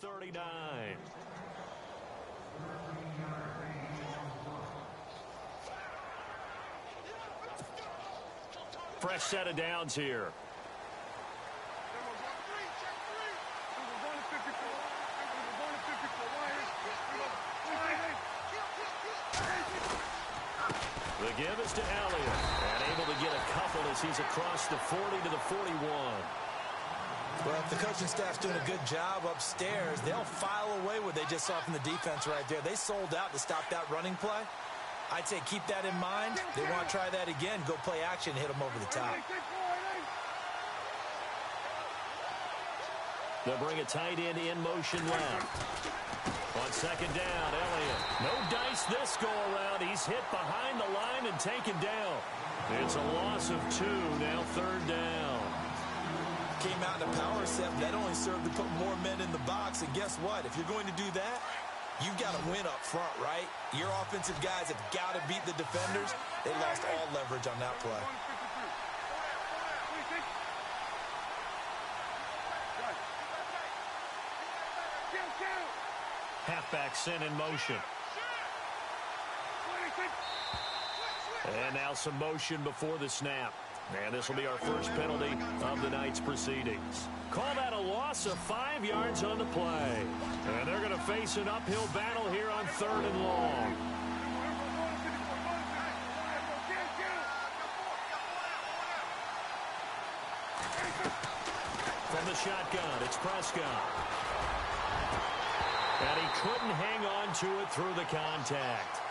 39. Fresh set of downs here. The give is to Elliott, and able to get a couple as he's across the 40 to the 41. Well, if the coaching staff's doing a good job upstairs, they'll file away what they just saw from the defense right there. They sold out to stop that running play. I'd say keep that in mind. They want to try that again. Go play action, hit them over the top. They'll bring a tight end in motion left. On second down, Elliott. No dice this go-around. He's hit behind the line and taken down. It's a loss of 2, now third down. Came out in a power set. That only served to put more men in the box. And guess what? If you're going to do that, you've got to win up front, right? Your offensive guys have got to beat the defenders. They lost all leverage on that play. Halfback sent in motion. And now some motion before the snap. And this will be our first penalty of the night's proceedings. Call that a loss of 5 yards on the play. And they're going to face an uphill battle here on 3rd and long. From the shotgun, it's Prescott. And he couldn't hang on to it through the contact.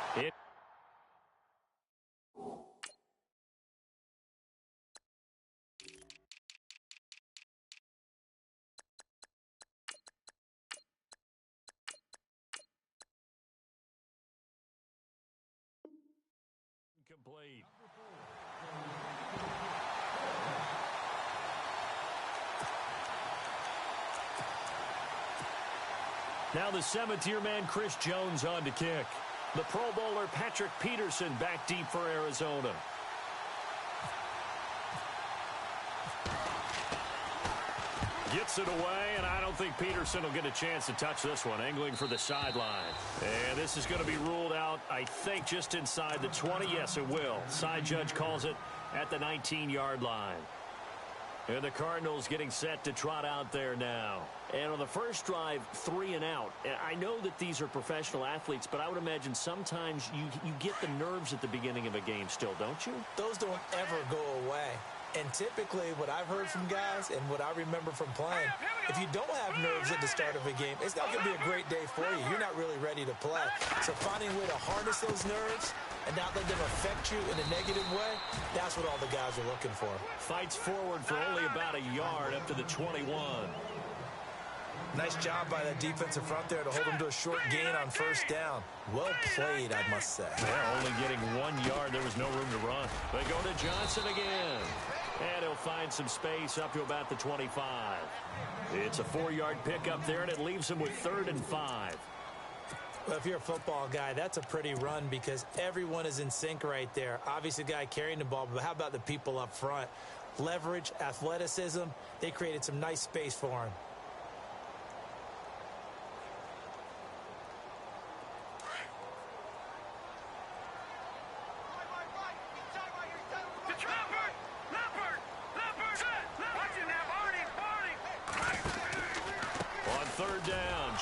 Complete. Now the 7th-year man Chris Jones on to kick. The Pro Bowler Patrick Peterson back deep for Arizona. Gets it away, and I don't think Peterson will get a chance to touch this one. Angling for the sideline. And this is going to be ruled out, I think, just inside the 20. Yes, it will. Side judge calls it at the 19-yard line. And the Cardinals getting set to trot out there now. And on the first drive, 3 and out. I know that these are professional athletes, but I would imagine sometimes you get the nerves at the beginning of a game still, don't you? Those don't ever go away. And typically what I've heard from guys and what I remember from playing, if you don't have nerves at the start of a game, it's not going to be a great day for you. You're not really ready to play. So finding a way to harness those nerves and not let them affect you in a negative way, that's what all the guys are looking for. Fights forward for only about a yard up to the 21. Nice job by that defensive front there to hold them to a short gain on first down. Well played, I must say. Yeah, only getting 1 yard. There was no room to run. They go to Johnson again. And he'll find some space up to about the 25. It's a 4-yard pickup there, and it leaves him with 3rd and 5. Well, if you're a football guy, that's a pretty run because everyone is in sync right there. Obviously, the guy carrying the ball, but how about the people up front? Leverage, athleticism, they created some nice space for him.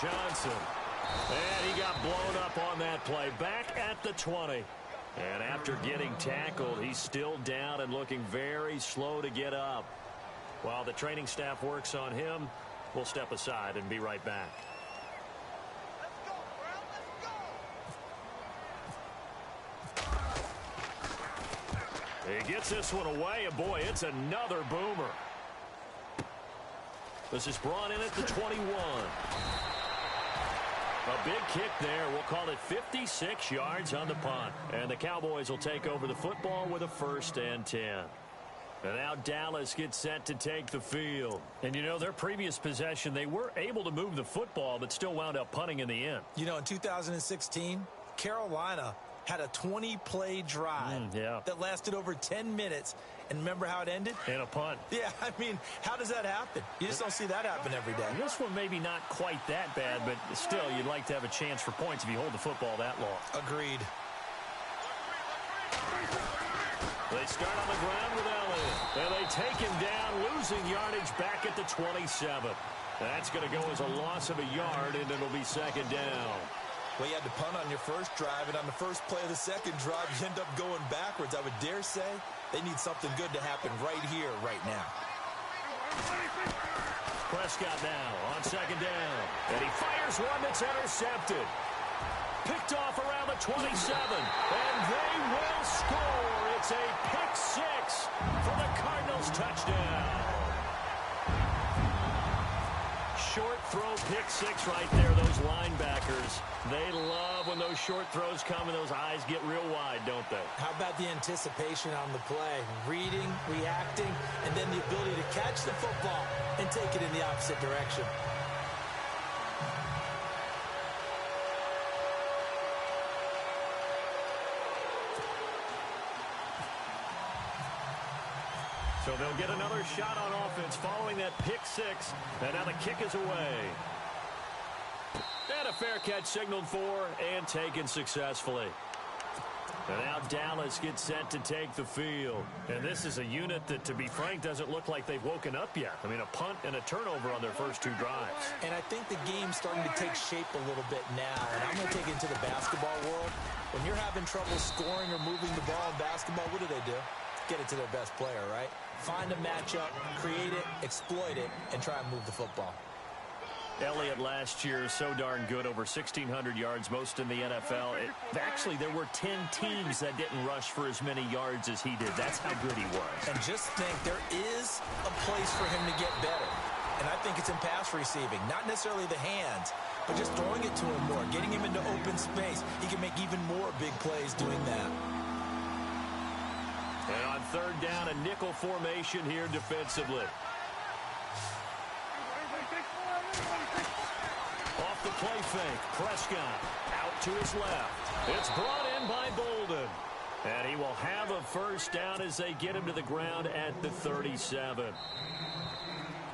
Johnson. And he got blown up on that play. Back at the 20. And after getting tackled, he's still down and looking very slow to get up. While the training staff works on him, we'll step aside and be right back. He gets this one away, and boy, it's another boomer. This is brought in at the 21. A big kick there. We'll call it 56 yards on the punt. And the Cowboys will take over the football with a 1st and 10. And now Dallas gets set to take the field. And, you know, their previous possession, they were able to move the football, but still wound up punting in the end. You know, in 2016, Carolina had a 20-play drive that lasted over 10 minutes, And remember how it ended? In a punt. Yeah, I mean, how does that happen? You just don't see that happen every day. This one maybe not quite that bad, but still, you'd like to have a chance for points if you hold the football that long. Agreed. They start on the ground with Elliott. And they take him down, losing yardage back at the 27. That's going to go as a loss of a yard, and it'll be second down. Well, you had to punt on your first drive, and on the first play of the second drive, you end up going backwards. I would dare say they need something good to happen right here, right now. Prescott now on second down. And he fires one that's intercepted. Picked off around the 27. And they will score. It's a pick six for the Cardinals touchdown. Short throw pick six right there. Those linebackers, they love when those short throws come and those eyes get real wide, don't they? How about the anticipation on the play? Reading, reacting, and then the ability to catch the football and take it in the opposite direction. So they'll get another shot on offense following that pick six. And now the kick is away. And a fair catch signaled for and taken successfully. And now Dallas gets set to take the field. And this is a unit that, to be frank, doesn't look like they've woken up yet. I mean, a punt and a turnover on their first two drives. And I think the game's starting to take shape a little bit now. And I'm going to take it into the basketball world. When you're having trouble scoring or moving the ball in basketball, what do? Get it to their best player, right? Find a matchup, create it, exploit it, and try and move the football. Elliott last year, so darn good, over 1,600 yards, most in the NFL. Actually, there were 10 teams that didn't rush for as many yards as he did. That's how good he was. And just think, there is a place for him to get better. And I think it's in pass receiving. Not necessarily the hands, but just throwing it to him more, getting him into open space. He can make even more big plays doing that. And on third down, a nickel formation here defensively. Off the play fake, Prescott out to his left. It's brought in by Bolden. And he will have a first down as they get him to the ground at the 37.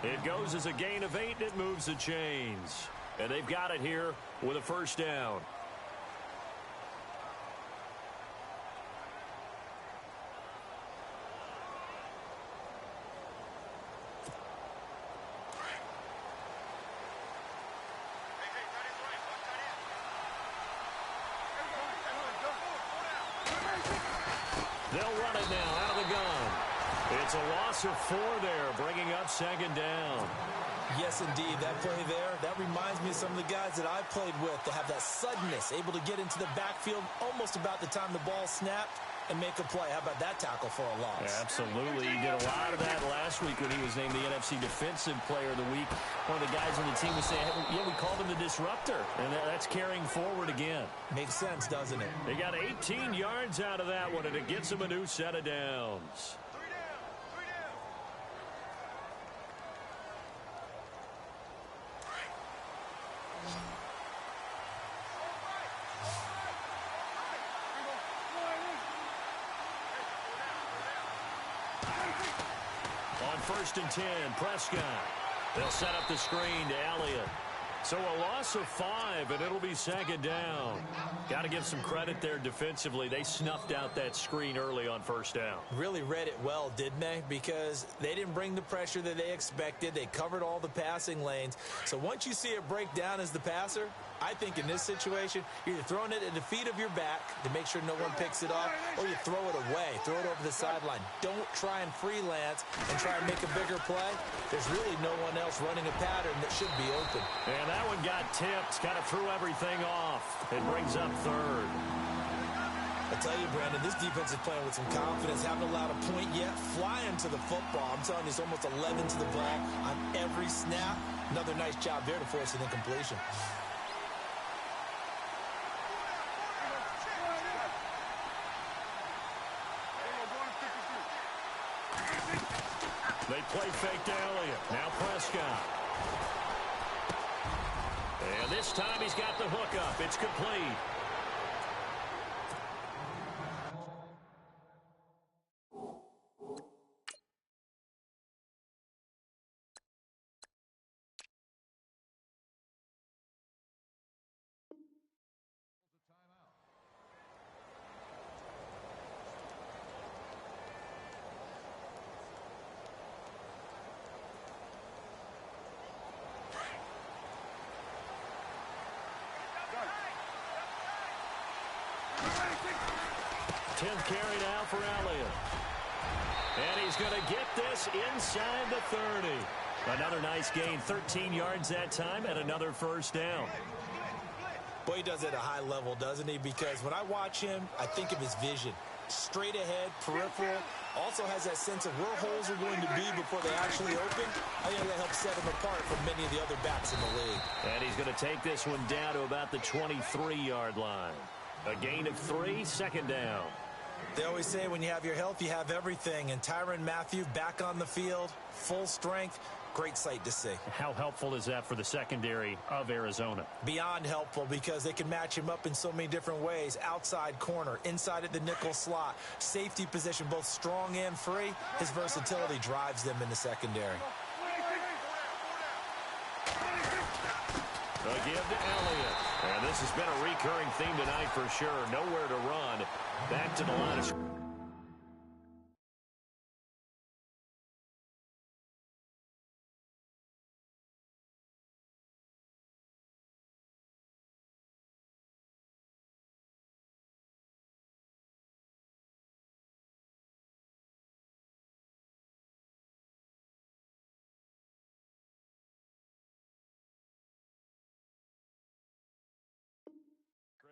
It goes as a gain of 8, and it moves the chains. And they've got it here with a first down. They'll run it now out of the gun. It's a loss of 4 there, bringing up second down. Yes, indeed. That play there, that reminds me of some of the guys that I played with to have that suddenness, able to get into the backfield almost about the time the ball snapped and make a play. How about that tackle for a loss? Yeah, absolutely. He did a lot of that last week when he was named the NFC Defensive Player of the Week. One of the guys on the team was saying, yeah, we called him the disruptor, and that's carrying forward again. Makes sense, doesn't it? They got 18 yards out of that one, and it gets them a new set of downs. On 1st and 10, Prescott. They'll set up the screen to Elliott. So a loss of 5, and it'll be second down. Got to give some credit there defensively. They snuffed out that screen early on first down. Really read it well, didn't they? Because they didn't bring the pressure that they expected. They covered all the passing lanes. So once you see it break down as the passer, I think in this situation, you're either throwing it at the feet of your back to make sure no one picks it off, or you throw it away, throw it over the sideline. Don't try and freelance and try and make a bigger play. There's really no one else running a pattern that should be open. And that one got tipped, kind of threw everything off. It brings up third. I tell you, Brandon, this defense is playing with some confidence. Haven't allowed a point yet. Flying to the football. I'm telling you, it's almost 11 to the ball on every snap. Another nice job there to force an incompletion. They play fake to Elliott. Now Prescott. And this time he's got the hook up. It's complete. 10th carry now for Elliott. And he's going to get this inside the 30. Another nice gain, 13 yards that time, and another first down. Boy, he does it at a high level, doesn't he? Because when I watch him, I think of his vision. Straight ahead, peripheral. Also has that sense of where holes are going to be before they actually open. I think that helps set him apart from many of the other backs in the league. And he's going to take this one down to about the 23-yard line. A gain of 3, second down. They always say when you have your health, you have everything. And Tyrann Mathieu back on the field, full strength. Great sight to see. How helpful is that for the secondary of Arizona? Beyond helpful, because they can match him up in so many different ways. Outside corner, inside at the nickel slot, safety position, both strong and free. His versatility drives them in the secondary. A give to Elliott. And this has been a recurring theme tonight for sure. Nowhere to run. Back to the line of...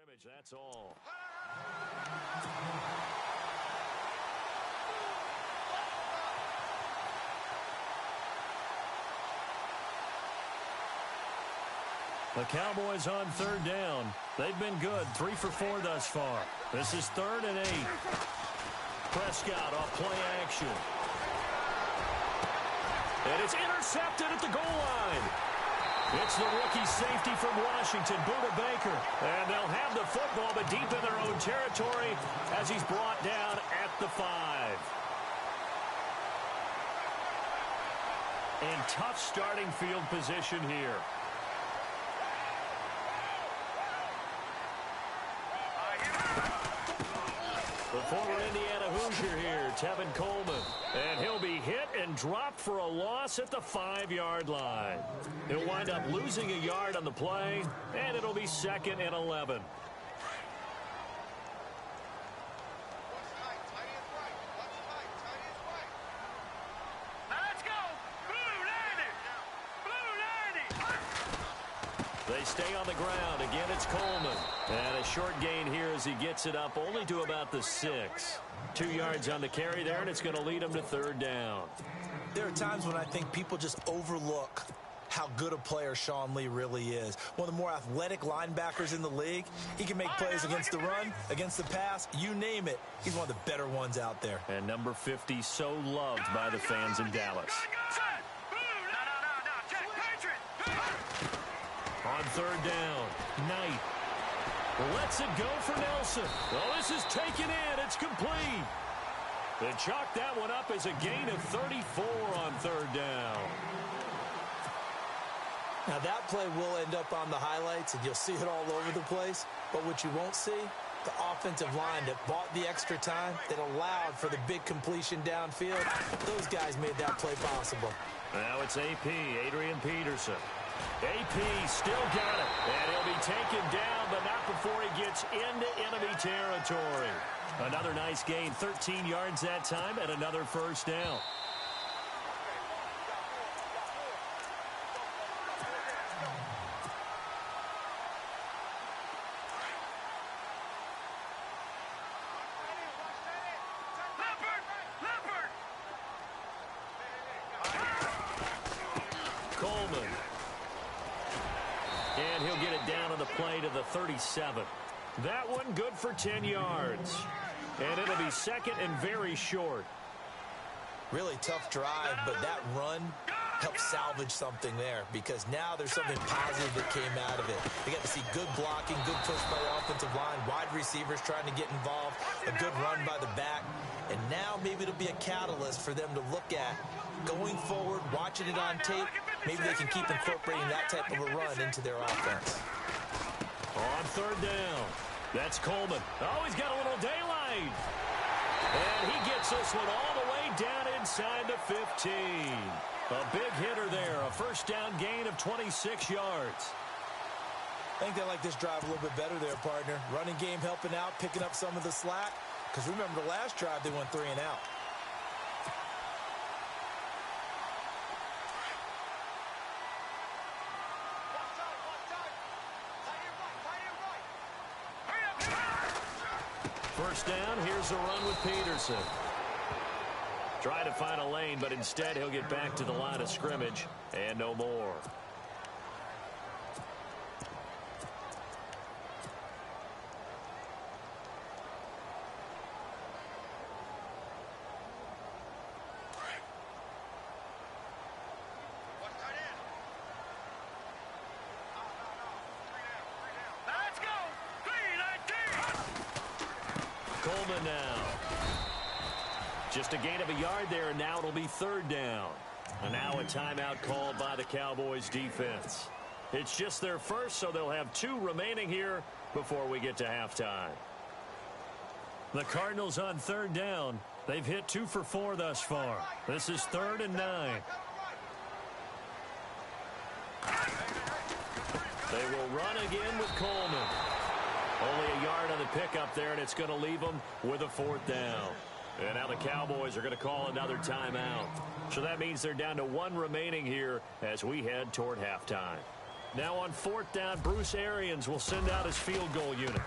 scrimmage, that's all. The Cowboys on third down. They've been good, 3 for 4 thus far. This is 3rd and 8. Prescott off play action. And it's intercepted at the goal line. It's the rookie safety from Washington, Buda Baker. And they'll have the football, but deep in their own territory as he's brought down at the 5. And tough starting field position here. The former Indiana Hoosier here, Tevin Coleman. And he'll be hit and dropped for a loss at the 5-yard line. He'll wind up losing a yard on the play, and it'll be 2nd and 11. They stay on the ground. Again, it's Coleman. And a short gain here as he gets it up only to about the 6. 2 yards on the carry there, and it's going to lead him to 3rd down. There are times when I think people just overlook how good a player Sean Lee really is. One of the more athletic linebackers in the league. He can make plays against the run, against the pass, you name it. He's one of the better ones out there. And number 50, so loved by the fans in Dallas. On 3rd down, Knight lets it go for Nelson. Oh, this is taken in. It's complete. They chalk that one up as a gain of 34 on 3rd down. Now, that play will end up on the highlights, and you'll see it all over the place. But what you won't see, the offensive line that bought the extra time, that allowed for the big completion downfield, those guys made that play possible. Now it's AP, Adrian Peterson. AP still got it, and he'll be taken down, but not before he gets into enemy territory. Another nice gain, 13 yards that time, and another first down. Coleman. And he'll get it down on the play to the 37. That one good for 10 yards. And it'll be 2nd and very short. Really tough drive, but that run helped salvage something there, because now there's something positive that came out of it. You got to see good blocking, good push by the offensive line, wide receivers trying to get involved, a good run by the back. And now maybe it'll be a catalyst for them to look at going forward, watching it on tape. Maybe they can keep incorporating that type of a run into their offense. On 3rd down, that's Coleman. Oh, he's got a little daylight. And he gets this one all the way down inside the 15. A big hitter there, a first down gain of 26 yards. I think they like this drive a little bit better there, partner. Running game helping out, picking up some of the slack. because remember the last drive they went 3 and out. First down, here's a run with Peterson. Try to find a lane, but instead he'll get back to the line of scrimmage and no more. Coleman now. Just a gain of a yard there, and now it'll be 3rd down. And now a timeout called by the Cowboys defense. It's just their first, so they'll have 2 remaining here before we get to halftime. The Cardinals on 3rd down. They've hit 2 for 4 thus far. This is 3rd and 9. They will run again with Coleman. Only a yard on the pickup there, and it's going to leave them with a 4th down. And now the Cowboys are going to call another timeout. So that means they're down to 1 remaining here as we head toward halftime. Now on 4th down, Bruce Arians will send out his field goal unit.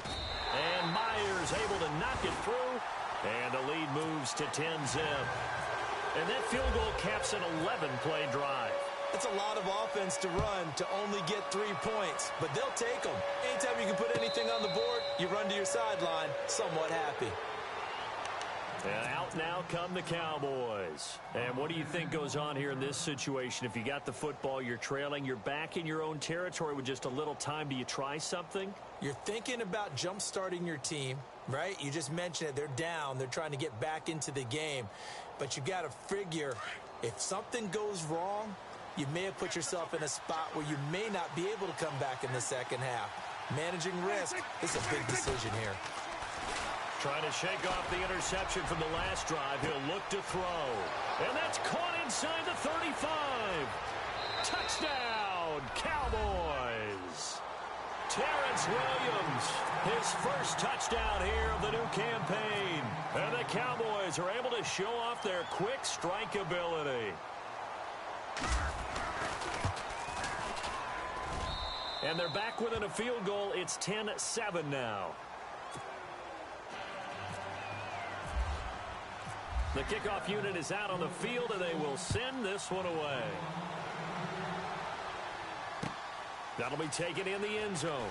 And Myers able to knock it through, and the lead moves to 10-zip. And that field goal caps an 11-play drive. It's a lot of offense to run to only get 3 points, but they'll take them. Anytime you can put anything on the board, you run to your sideline somewhat happy. And out now come the Cowboys. And what do you think goes on here in this situation? If you got the football, you're trailing, you're back in your own territory with just a little time. Do you try something? You're thinking about jump-starting your team, right? You just mentioned it. They're down. They're trying to get back into the game. But you got to figure if something goes wrong, you may have put yourself in a spot where you may not be able to come back in the second half. Managing risk is a big decision here. Trying to shake off the interception from the last drive. He'll look to throw. And that's caught inside the 35. Touchdown, Cowboys. Terrence Williams, his first touchdown here of the new campaign. And the Cowboys are able to show off their quick strike ability. And they're back within a field goal. It's 10-7 now. The kickoff unit is out on the field, and they will send this one away. That'll be taken in the end zone.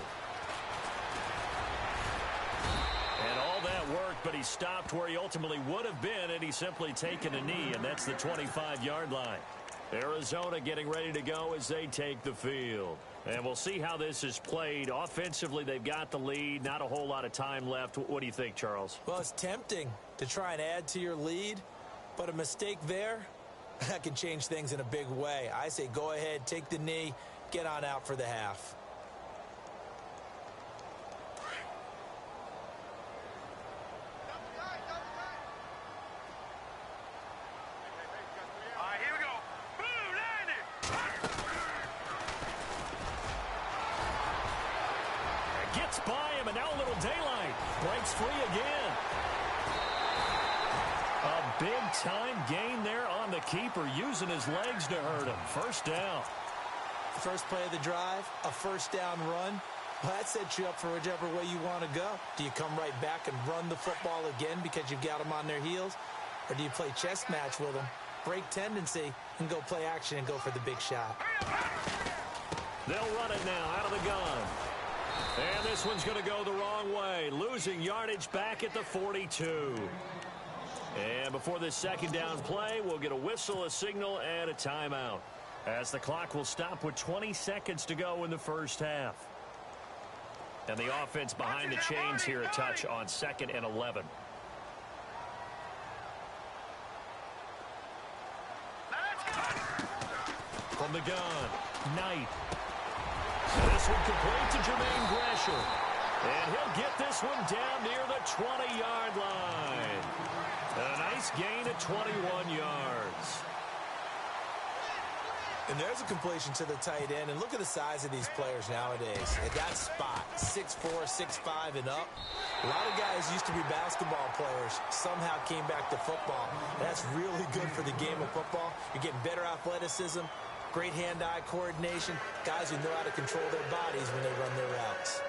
And all that worked, but he stopped where he ultimately would have been, and he's simply taken a knee, and that's the 25-yard line. Arizona getting ready to go as they take the field. And we'll see how this is played. Offensively, they've got the lead. Not a whole lot of time left. What do you think, Charles? Well, it's tempting to try and add to your lead, but a mistake there, that can change things in a big way. I say go ahead, take the knee, get on out for the half. By him, and now a little daylight. Breaks free again. A big-time gain there on the keeper, using his legs to hurt him. First down. First play of the drive, a first down run. Well, that sets you up for whichever way you want to go. Do you come right back and run the football again because you've got them on their heels? Or do you play chess match with them, break tendency, and go play action and go for the big shot? They'll run it now out of the gun. And this one's going to go the wrong way. Losing yardage back at the 42. And before this second down play, we'll get a whistle, a signal, and a timeout, as the clock will stop with 20 seconds to go in the first half. And the offense behind the chains here a touch on 2nd and 11. From the gun, Knight. This one complete to Jermaine Gresham. And he'll get this one down near the 20-yard line. A nice gain of 21 yards. And there's a completion to the tight end. And look at the size of these players nowadays. At that spot, 6'4", 6'5", and up. A lot of guys used to be basketball players, somehow came back to football. That's really good for the game of football. You're getting better athleticism, great hand-eye coordination, guys who know how to control their bodies when they run their routes.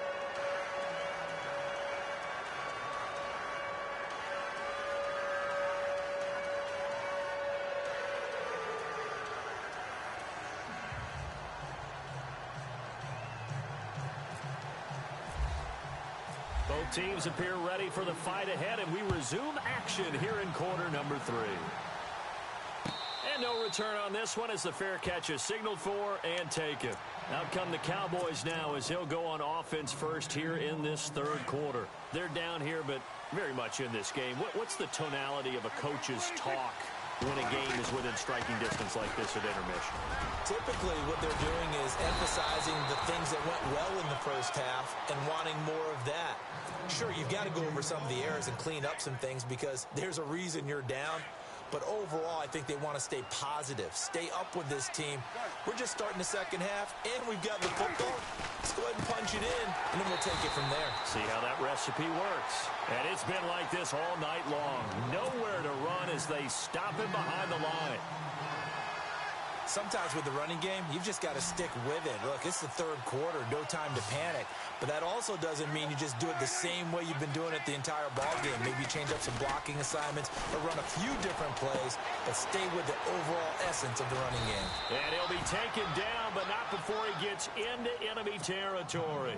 Both teams appear ready for the fight ahead, and we resume action here in quarter number 3. And no return on this one as the fair catch is signaled for and taken. Out come the Cowboys now as he'll go on offense first here in this third quarter. They're down here, but very much in this game. What's the tonality of a coach's talk when a game is within striking distance like this at intermission? Typically, what they're doing is emphasizing the things that went well in the first half and wanting more of that. Sure, you've got to go over some of the errors and clean up some things because there's a reason you're down. But overall, I think they want to stay positive, stay up with this team. We're just starting the second half, and we've got the football. Let's go ahead and punch it in, and then we'll take it from there. See how that recipe works. And it's been like this all night long. Nowhere to run as they stop him behind the line. Sometimes with the running game, you've just got to stick with it. Look, it's the third quarter, no time to panic. But that also doesn't mean you just do it the same way you've been doing it the entire ball game. Maybe change up some blocking assignments or run a few different plays, but stay with the overall essence of the running game. And he'll be taken down, but not before he gets into enemy territory.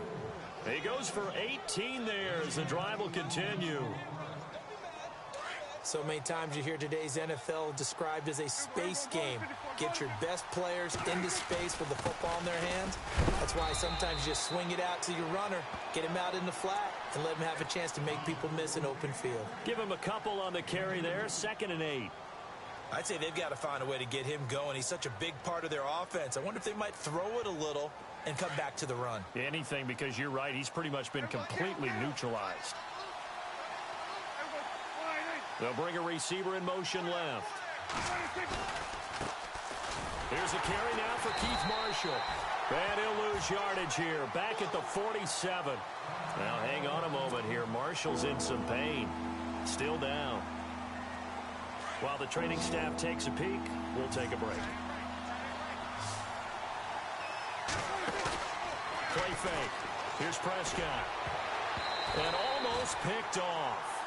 He goes for 18 there as the drive will continue. So many times you hear today's NFL described as a space game. Get your best players into space with the football in their hands. That's why sometimes you just swing it out to your runner, get him out in the flat, and let him have a chance to make people miss an open field. Give him a couple on the carry there, 2nd and 8. I'd say they've got to find a way to get him going. He's such a big part of their offense. I wonder if they might throw it a little and come back to the run. Anything, because you're right, he's pretty much been completely neutralized. They'll bring a receiver in motion left. Here's a carry now for Keith Marshall. And he'll lose yardage here, back at the 47. Now, hang on a moment here. Marshall's in some pain. Still down. While the training staff takes a peek, we'll take a break. Play fake. Here's Prescott. And almost picked off.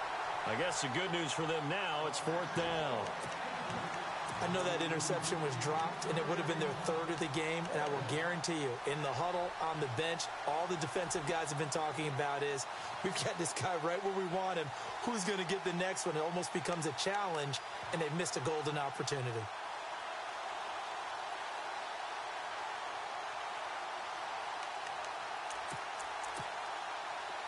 I guess the good news for them now, it's 4th down. I know that interception was dropped, and it would have been their 3rd of the game, and I will guarantee you, in the huddle, on the bench, all the defensive guys have been talking about is, we've got this guy right where we want him. Who's going to get the next one? It almost becomes a challenge, and they've missed a golden opportunity.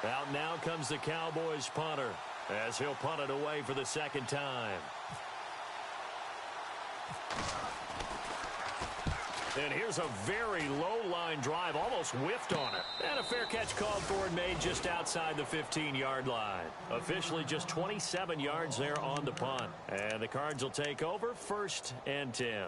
Out now comes the Cowboys punter, as he'll punt it away for the 2nd time. And here's a very low-line drive, almost whiffed on it. And a fair catch called for and made just outside the 15-yard line. Officially just 27 yards there on the punt. And the Cards will take over, 1st and 10.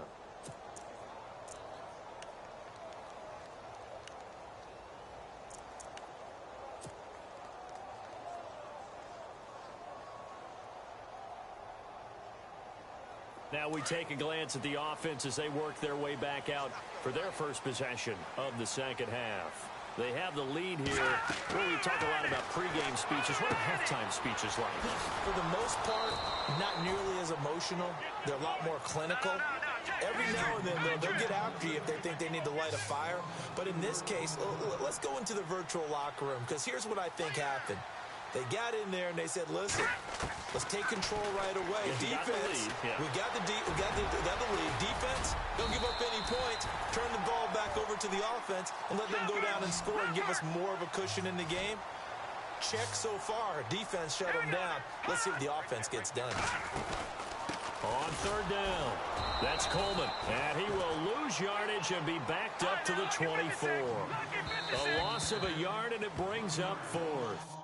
Now we take a glance at the offense as they work their way back out for their first possession of the second half. They have the lead here. Well, we talk a lot about pregame speeches. What are halftime speeches like? For the most part, not nearly as emotional. They're a lot more clinical. Every now and then, they'll get after you if they think they need to light a fire. But in this case, let's go into the virtual locker room, because here's what I think happened. They got in there and they said, listen, let's take control right away. Defense, we got the lead. Defense, don't give up any points. Turn the ball back over to the offense and let them go down and score and give us more of a cushion in the game. Check so far. Defense shut them down. Let's see if the offense gets done. On 3rd down, that's Coleman. And he will lose yardage and be backed up to the 24. A loss of a yard, and it brings up 4th.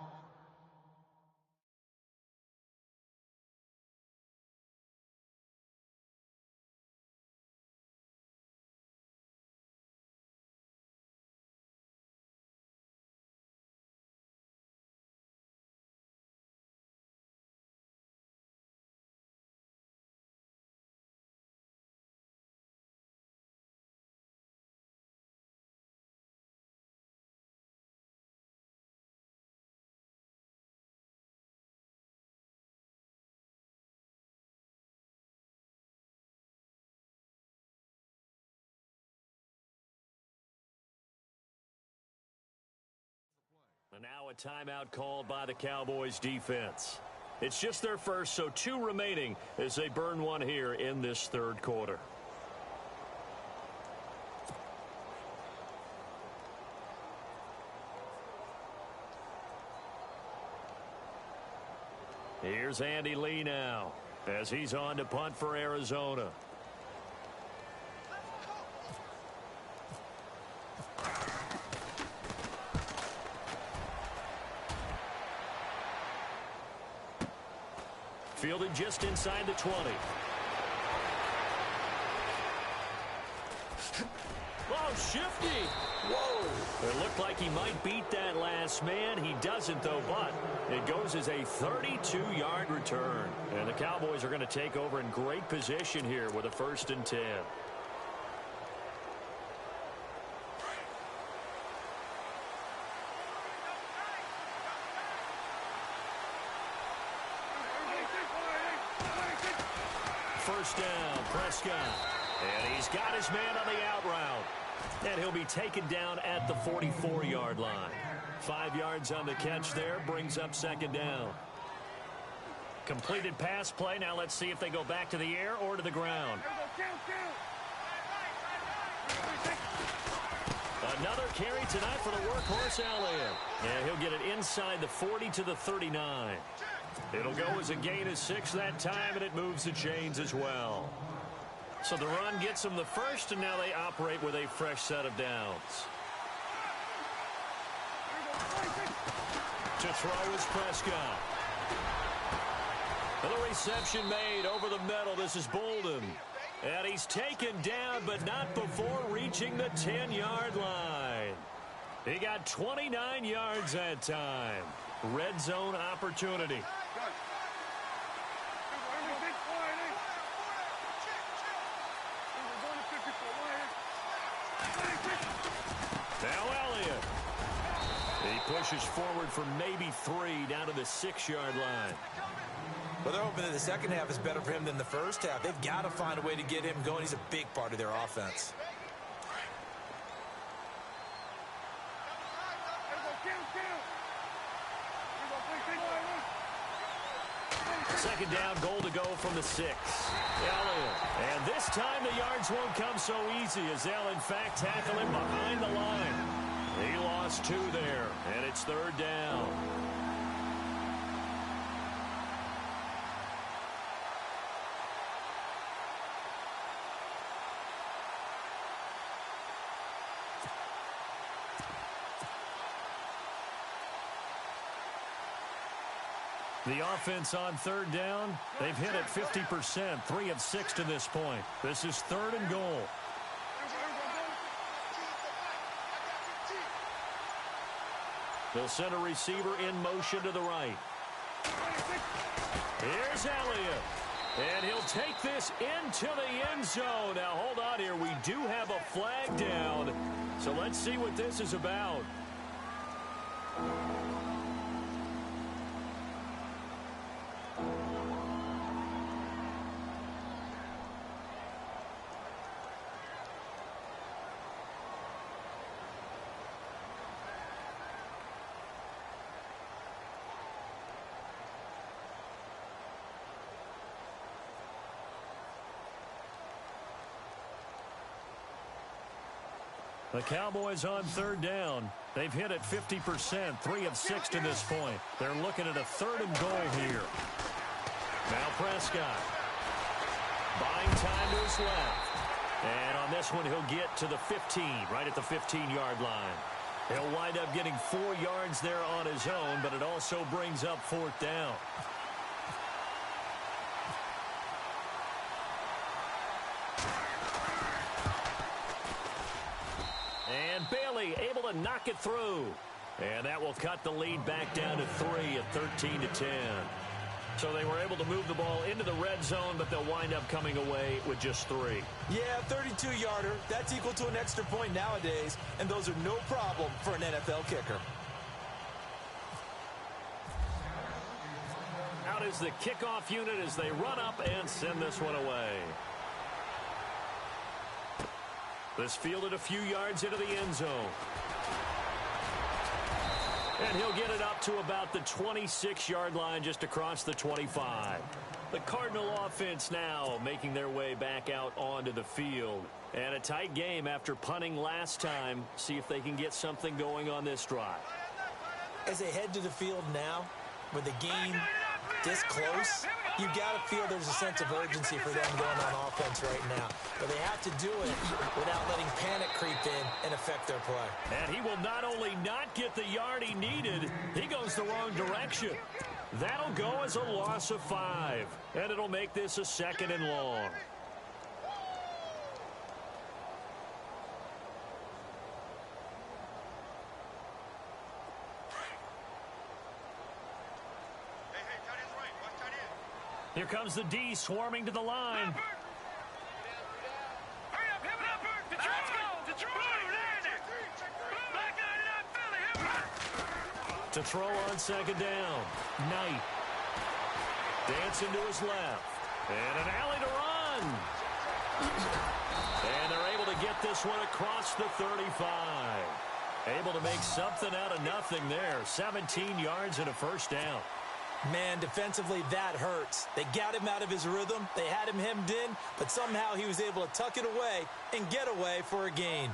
Now a timeout called by the Cowboys defense. It's just their first, so 2 remaining as they burn one here in this third quarter. Here's Andy Lee now as he's on to punt for Arizona. Fielded just inside the 20. Oh, shifty. Whoa. It looked like he might beat that last man. He doesn't, though, but it goes as a 32-yard return. And the Cowboys are going to take over in great position here with a 1st and 10. First down, Prescott. And he's got his man on the out route. And he'll be taken down at the 44-yard line. 5 yards on the catch there, brings up 2nd down. Completed pass play. Now let's see if they go back to the air or to the ground. Another carry tonight for the workhorse Elliott. And he'll get it inside the 40 to the 39. It'll go as a gain of 6 that time, and it moves the chains as well. So the run gets them the first, and now they operate with a fresh set of downs. To throw is Prescott. And the reception made over the middle. This is Bolden. And he's taken down, but not before reaching the 10-yard line. He got 29 yards that time. Red zone opportunity. Now Elliott. He pushes forward for maybe 3 down to the 6-yard line. Well, they're hoping that the second half is better for him than the first half. They've got to find a way to get him going. He's a big part of their offense. Second down, goal to go from the 6. Elliott. And this time the yards won't come so easy as they'll, in fact, tackle him behind the line. He lost 2 there, and it's 3rd down. The offense on 3rd down, they've hit it 50%, 3 of 6 to this point. This is 3rd and goal. They'll send a receiver in motion to the right. Here's Elliott. And he'll take this into the end zone. Now, hold on here. We do have a flag down. So let's see what this is about. The Cowboys on 3rd down. They've hit it 50%, 3 of 6 to this point. They're looking at a 3rd and goal here. Now Prescott. Buying time to his left. And on this one, he'll get to the 15, right at the 15-yard line. He'll wind up getting 4 yards there on his own, but it also brings up 4th down. And Bailey able to knock it through. And that will cut the lead back down to 3 at 13-10. So they were able to move the ball into the red zone, but they'll wind up coming away with just 3. Yeah, 32-yarder. That's equal to an extra point nowadays, and those are no problem for an NFL kicker. Out is the kickoff unit as they run up and send this one away. This fielded a few yards into the end zone. And he'll get it up to about the 26-yard line just across the 25. The Cardinal offense now making their way back out onto the field. And a tight game after punting last time. See if they can get something going on this drive. As they head to the field now, with the game this close, you got to feel there's a sense of urgency for them going on offense right now. But they have to do it without letting panic creep in and affect their play. And he will not only not get the yard he needed, he goes the wrong direction. That'll go as a loss of 5. And it'll make this a 2nd and long. Here comes the D swarming to the line. To throw on 2nd down. Knight. Dancing to his left. And an alley to run. And they're able to get this one across the 35. Able to make something out of nothing there. 17 yards and a 1st down. Man, defensively, that hurts. They got him out of his rhythm. They had him hemmed in, but somehow he was able to tuck it away and get away for a gain.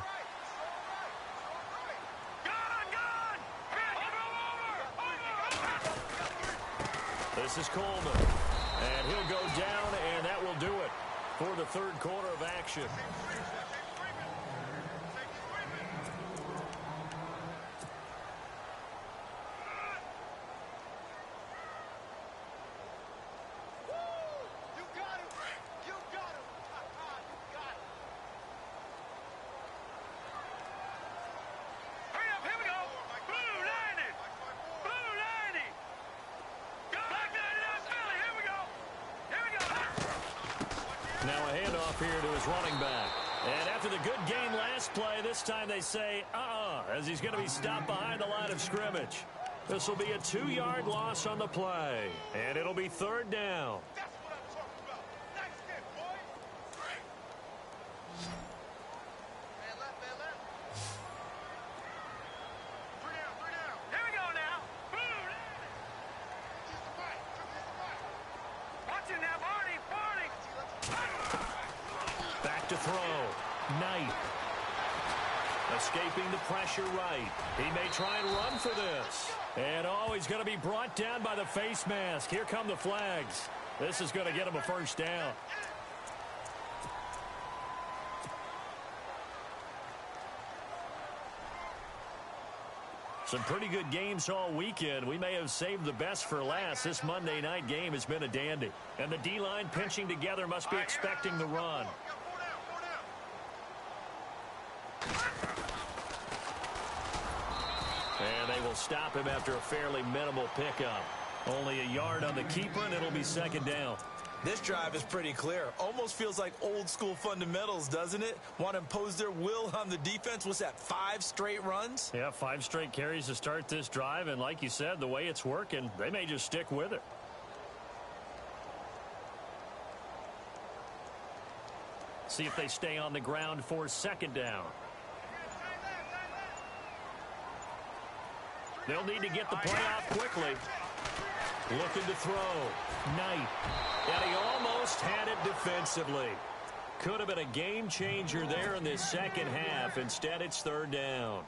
This is Coleman. And he'll go down, and that will do it for the 3rd quarter of action. Now a handoff here to his running back. And after the good game last play, this time they say, as he's going to be stopped behind the line of scrimmage. This will be a 2-yard loss on the play. And it'll be 3rd down. To throw. Knight. Escaping the pressure right. He may try and run for this. And he's going to be brought down by the face mask. Here come the flags. This is going to get him a 1st down. Some pretty good games all weekend. We may have saved the best for last. This Monday night game has been a dandy. And the D-line pinching together must be expecting the run. And they will stop him after a fairly minimal pickup. Only a yard on the keeper, and it'll be 2nd down. This drive is pretty clear. Almost feels like old school fundamentals, doesn't it? Want to impose their will on the defense. What's that, 5 straight runs? Yeah, 5 straight carries to start this drive. And like you said, the way it's working, they may just stick with it. See if they stay on the ground for 2nd down. They'll need to get the play off quickly. Looking to throw. Knight. And he almost had it defensively. Could have been a game changer there in this 2nd half. Instead, it's 3rd down.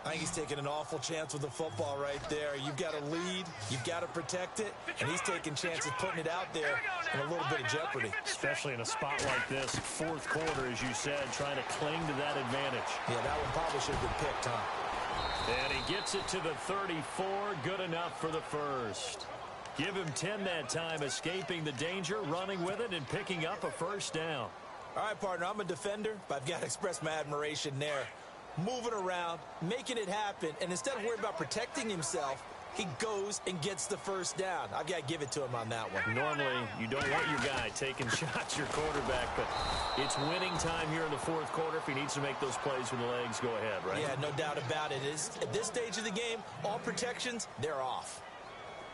I think he's taking an awful chance with the football right there. You've got to lead. You've got to protect it. And he's taking chances putting it out there in a little bit of jeopardy. Especially in a spot like this. 4th quarter, as you said, trying to cling to that advantage. Yeah, that one probably should have been picked, huh? And he gets it to the 34. Good enough for the 1st. Give him 10 that time, escaping the danger, running with it, and picking up a 1st down. All right, partner, I'm a defender, but I've got to express my admiration there. Moving around, making it happen, and instead of worrying about protecting himself, he goes and gets the 1st down. I've got to give it to him on that one. Normally, you don't want your guy taking shots, your quarterback, but it's winning time here in the 4th quarter. If he needs to make those plays with the legs, go ahead, right? Yeah, no doubt about it. At this stage of the game, all protections, they're off.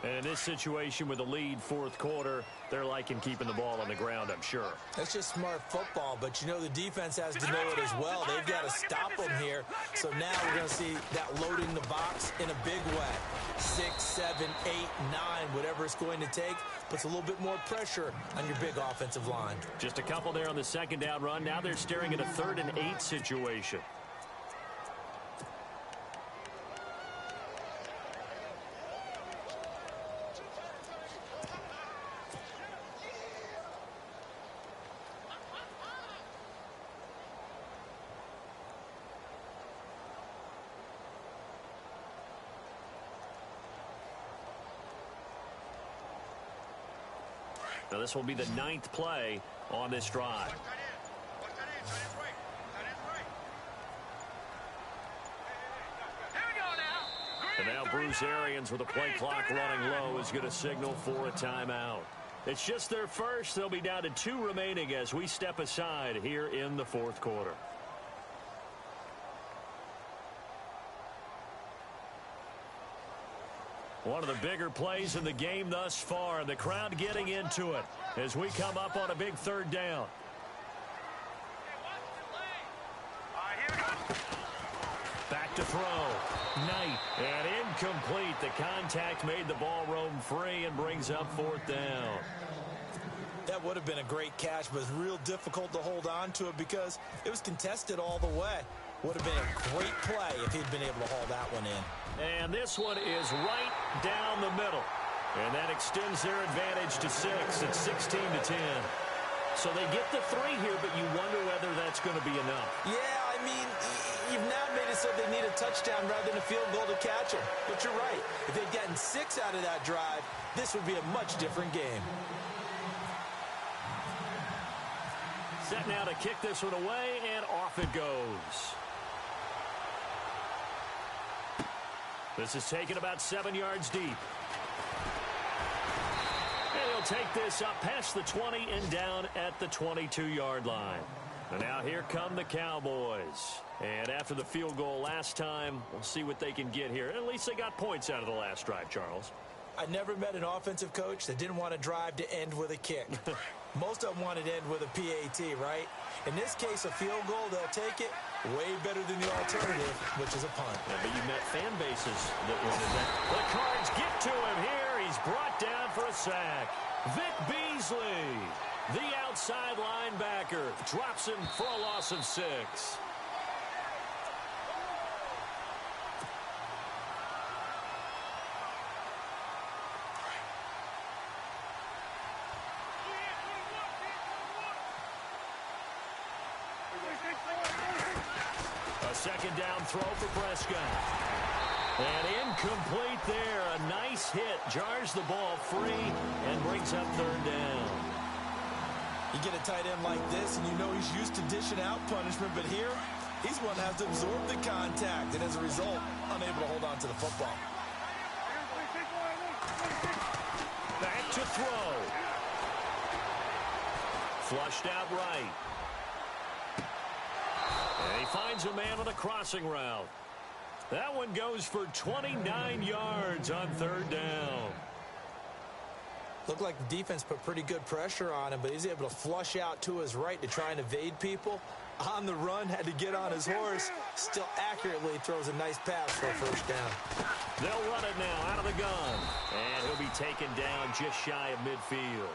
And in this situation with the lead fourth quarter, they're liking keeping the ball on the ground, I'm sure. That's just smart football, but you know the defense has to know it as well. They've got to stop them here. So now we're going to see that loading the box in a big way. 6, 7, 8, 9, whatever it's going to take, puts a little bit more pressure on your big offensive line. Just a couple there on the second down run. Now they're staring at a 3rd and 8 situation. Now this will be the 9th play on this drive. And now Bruce Arians with the play clock running low is going to signal for a timeout. It's just their first. They'll be down to 2 remaining as we step aside here in the fourth quarter. One of the bigger plays in the game thus far, and the crowd getting into it as we come up on a big 3rd down. Back to throw. Knight, and incomplete. The contact made the ball roam free and brings up 4th down. That would have been a great catch, but it's real difficult to hold on to it because it was contested all the way. Would have been a great play if he'd been able to haul that one in. And this one is right down the middle. And that extends their advantage to 6. It's 16 to 10. So they get the 3 here, but you wonder whether that's going to be enough. Yeah, I mean, you've now made it so they need a touchdown rather than a field goal to catch them. But you're right. If they'd gotten 6 out of that drive, this would be a much different game. Set now to kick this one away, and off it goes. This is taken about 7 yards deep. And he'll take this up past the 20 and down at the 22-yard line. And now here come the Cowboys. And after the field goal last time, we'll see what they can get here. At least they got points out of the last drive, Charles. I never met an offensive coach that didn't want to drive to end with a kick. Most of them wanted to end with a PAT, right? In this case, a field goal, they'll take it way better than the alternative, which is a punt. Yeah, but you met fan bases that wanted that. The Cards get to him here. He's brought down for a sack. Vic Beasley, the outside linebacker, drops him for a loss of 6. A second down throw for Prescott. And incomplete there. A nice hit. Jars the ball free and brings up 3rd down. You get a tight end like this, and you know he's used to dishing out punishment, but here, he's one that has to absorb the contact, and as a result, unable to hold on to the football. Back to throw. Flushed out right. And he finds a man on a crossing route. That one goes for 29 yards on 3rd down. Looked like the defense put pretty good pressure on him, but he's able to flush out to his right to try and evade people. On the run, had to get on his horse. Still accurately throws a nice pass for a 1st down. They'll run it now out of the gun. And he'll be taken down just shy of midfield.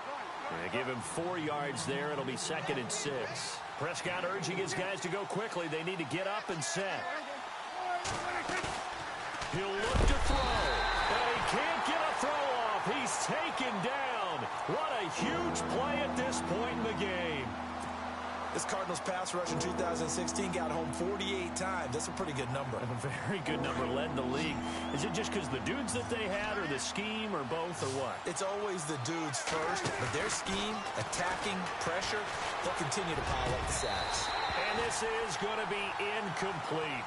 They give him 4 yards there. It'll be 2nd and 6. Prescott urging his guys to go quickly. They need to get up and set. He'll look to throw. And he can't get a throw off. He's taken down. What a huge play at this point in the game. This Cardinals pass rush in 2016 got home 48 times. That's a pretty good number. A very good number, led the league. Is it just because the dudes that they had, or the scheme, or both, or what? It's always the dudes first, but their scheme, attacking, pressure, they'll continue to pile up the sacks. And this is going to be incomplete.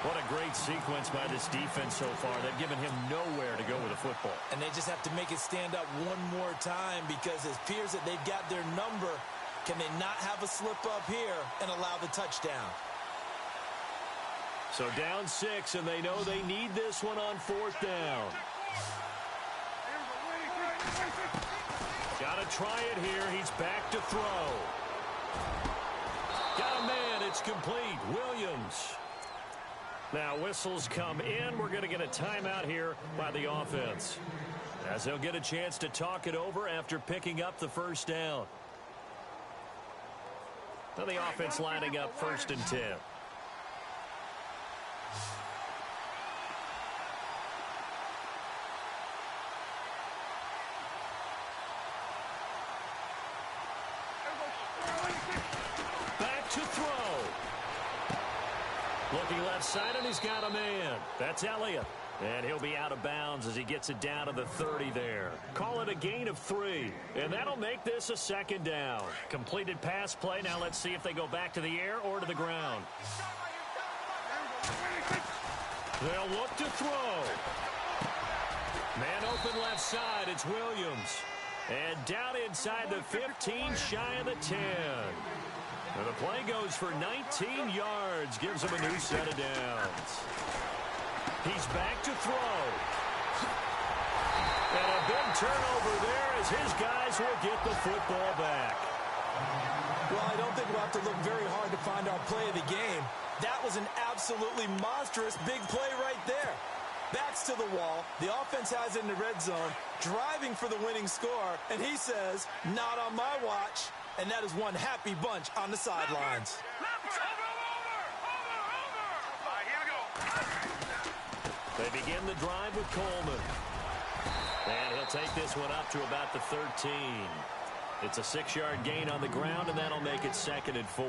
What a great sequence by this defense so far. They've given him nowhere to go with the football. And they just have to make it stand up one more time, because it appears that they've got their number. Can they not have a slip up here and allow the touchdown? So down 6, and they know they need this one on 4th down. Got to try it here. He's back to throw. Got a man. It's complete. Williams. Now whistles come in. We're going to get a timeout here by the offense, as they'll get a chance to talk it over after picking up the first down. Now the offense lining up 1st and 10. Back to throw. Looking left side, and he's got a man. That's Elliott. And he'll be out of bounds as he gets it down to the 30 there. Call it a gain of 3. And that'll make this a 2nd down. Completed pass play. Now let's see if they go back to the air or to the ground. They'll look to throw. Man open left side. It's Williams. And down inside the 15, shy of the 10. And the play goes for 19 yards. Gives him a new set of downs. He's back to throw. And a big turnover there as his guys will get the football back. Well, I don't think we'll have to look very hard to find our play of the game. That was an absolutely monstrous big play right there. Backs to the wall. The offense has it in the red zone, driving for the winning score. And he says, not on my watch. And that is one happy bunch on the sidelines. They begin the drive with Coleman. And he'll take this one up to about the 13. It's a 6-yard gain on the ground, and that'll make it 2nd and 4.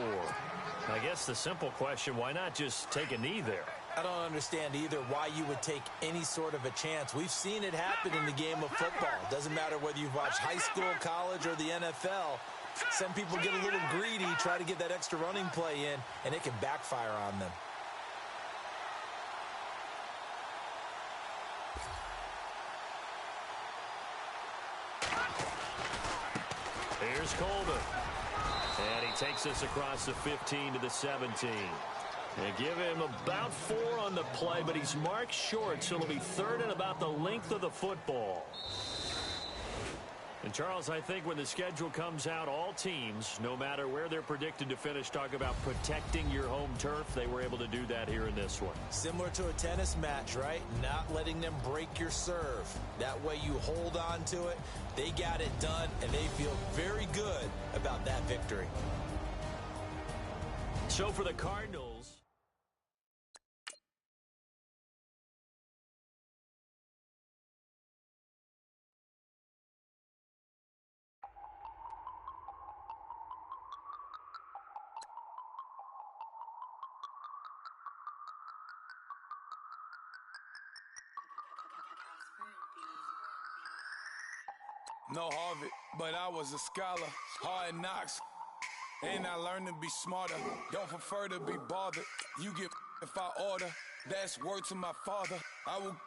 I guess the simple question, why not just take a knee there? I don't understand either why you would take any sort of a chance. We've seen it happen in the game of football. Doesn't matter whether you've watched high school, college, or the NFL. Some people get a little greedy, try to get that extra running play in, and it can backfire on them. Here's Coleman. And he takes us across the 15 to the 17. They give him about 4 on the play, but he's marked short, so it'll be 3rd and about the length of the football. And, Charles, I think when the schedule comes out, all teams, no matter where they're predicted to finish, talk about protecting your home turf. They were able to do that here in this one. Similar to a tennis match, right? Not letting them break your serve. That way you hold on to it. They got it done, and they feel very good about that victory. So for the Cardinals, No Harvard, but I was a scholar. Hard knocks, and I learned to be smarter. Don't prefer to be bothered. You get if I order. That's word to my father. I will